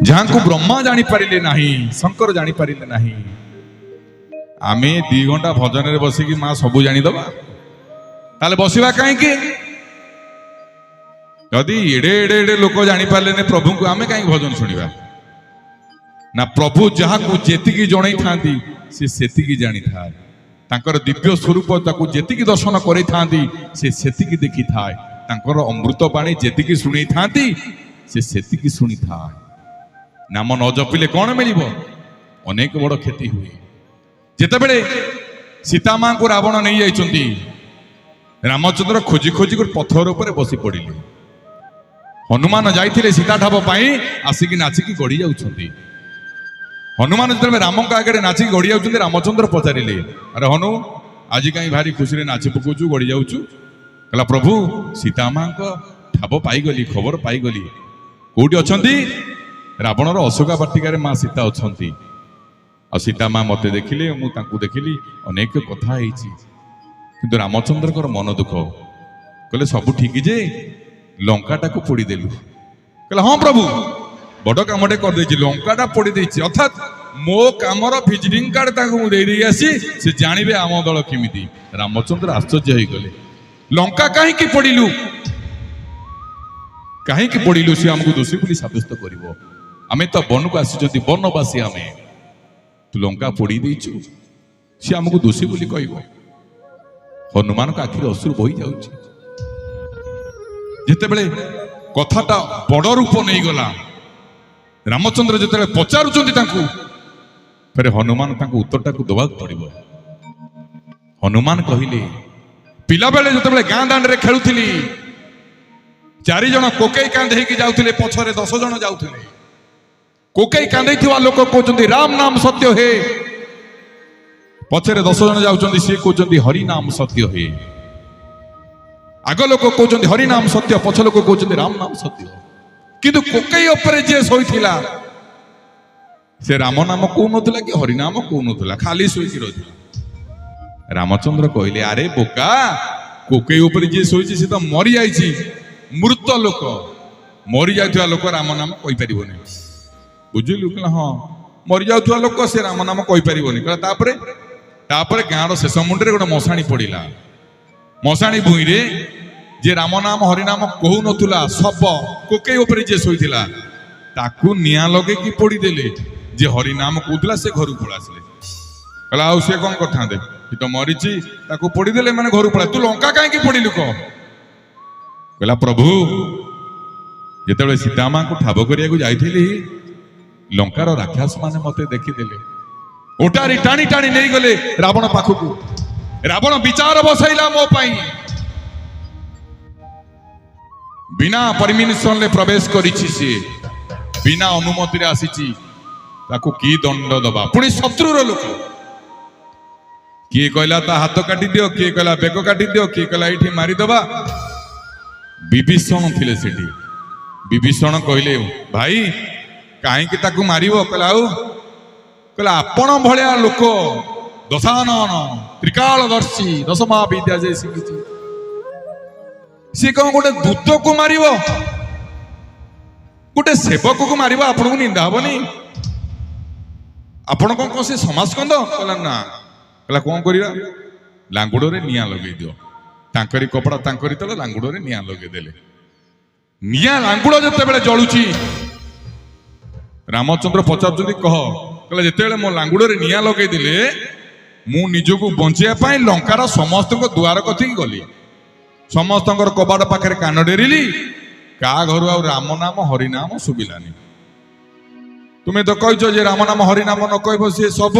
जहां को ब्रह्मा जानी पारिले नहीं शंकर जानी पारिले नहीं आमे 2 घंटा भजन रे बसिकी मां सबू जानी दबा ताले बसिबा काहे कि यदि एडे एडे एडे लोक जानी पारले ने प्रभु को आमे काहे भजन सुनिबा ना प्रभु जहां को जेतिकी जणै थांती से सेतिकी जानी थाए तांकर दिव्य स्वरूप ताकू जेतिकी दर्शन करै थांती से सेतिकी देखि थाए तांकर अमृत बाणी जेतिकी सुनै थांती से सेतिकी सुनी थाए नाम न जपिले कौन मिलिबो अनेक बड़ क्षति हुए जेते बेले सीता मां को रावण नहीं जाइछंती रामचंद्र खोजी खोजी कर पत्थर ऊपर बसी पड़िले हनुमान जाइथिले सीता ठाब पाई आसिकी नाचिकी गड़ी जाउछंती हनुमान जब राम का आगे नाचिकी गड़ी जाउछंती रामचंद्र पचारिले अरे हनु आज कहीं भारी खुशी रे नाची पकोचु गड़ी जाउछु कहला प्रभु सीता मां को ठाब पाई गली खबर पाई गली कोठी अछंती रावणर अशोका बाटिकार माँ सीता अच्छा आ सीता माँ मत देखिले मुझे देखिली अनेक कथा किंतु रामचंद्र मन दुख कहले सब ठीक जे लंकाटा को पोड़ीदेलु कहले हाँ प्रभु बड़ कामटे करदे लंकाटा पोड़ी अर्थात मो कामर विजिटिंग कार्ड मुझे आसी से जानवे आम दल केमिति रामचंद्र आश्चर्य हो गले लंका कहीं पोड़िलु कहीं पोड़िलु सी आमको दोषी बोली साब्यस्त करिवो आमे तो वन को आसी वनवासी आमे तू लंका पोड़ी देचु सी आमको दोषी बोली कहब हनुमान का आखिर अश्रु बही जाउछि जेते बेले कथाटा बड़ रूप नहीं गला रामचंद्र जेते बेले पचारुचंती तांकू फिर हनुमान तांकू उत्तरटा को दबा पड़िबो हनुमान कहिले पिला बेले जेते बेले गां दांड रे खेलुथिली 4 जण कोकेई कांधे की जाउथिले पछरे 10 जण जाउथिले कोकेई कांदे लोक कहते राम नाम सत्य हे पछरे 10 जन जाउछंती सी कहते हरि नाम सत्य हे आग लोक कहते हरि नाम सत्य पछ लोक कहते राम नाम सत्य किंतु कोकेई उपरे जे सोईथिला से राम नाम कहू नथिला कि हरि नाम कहू नथिला खाली सोईकी रहिथिला रामचंद्र कहले अरे बोका कोकेई उपरे जे सोईछि से तो मरि जाईछि मृत लोक मरि जाइथिया लोक राम नाम कहि परिबो नै बुझिलु कहला हाँ मरी जाउथुआ लोक से राम नाम कहि परिबोनी कहला तापरे गाँर शेष मुंडे गोटे मशाणी पड़ा मशाणी भूई रे जे राम नाम हरि नाम कहू नथुला सब कोकेई उपरे जे सोईथिला ताकू निया लगे कि पोड़ी देले जे हरि नाम कहूला से घर पळासले कहला आउ से कौन करथांदे कि तो मरीची ताकू पोड़ी देले माने घर पळा तू लंका काहे कि पोड़िलु को कहला प्रभु जेतेबेले सीता मां को ठाब करिया को जाइथिली लंकार राक्षस माने मते देखिदेले ओटारी टाणी टाणी नहीं गले रावण पाखकू रावण विचार बसैला मो पाई बिना परमिशन ले प्रवेश करिछि से बिना अनुमति रे आसीछि ताको की दंड दबा पुणी शत्रुर लोक किए कहला ता हाथ काटी दियो किए कहला बेक काटी दियो किए कहला एठी मारी दबा विभीषण थिले सेठी विभीषण कहले भाई कहीं ताकू मारिबो कहला आपण भलिया लोक दशानन त्रिकालदर्शी 10 महाविद्या जे शिखिछि सी कौन गोटे दूत को मारिबो गोटे सेवक को मारिबो आपण को निंदा हबनी आपण कौन से समाज कंद कहला ना कहला कौन करिया लांगुडो रे निया लगे दियो तांकरी कपड़ा तांकरी तले लांगुडो रे निया लगे देले निया लांगुडो जते बेले जळुची रामचंद्र पचार कह कहले जिते मो लांगुड़ निया लगे दिले मु निजको बंचिया लंकार समस्त दुआर कथी गली समस्त कबाड़ पाखे कान डेरिली का घर आ राम नाम हरि नाम शुभिलानी तुम्हें तो कह राम नाम हरि नाम न कह सी सब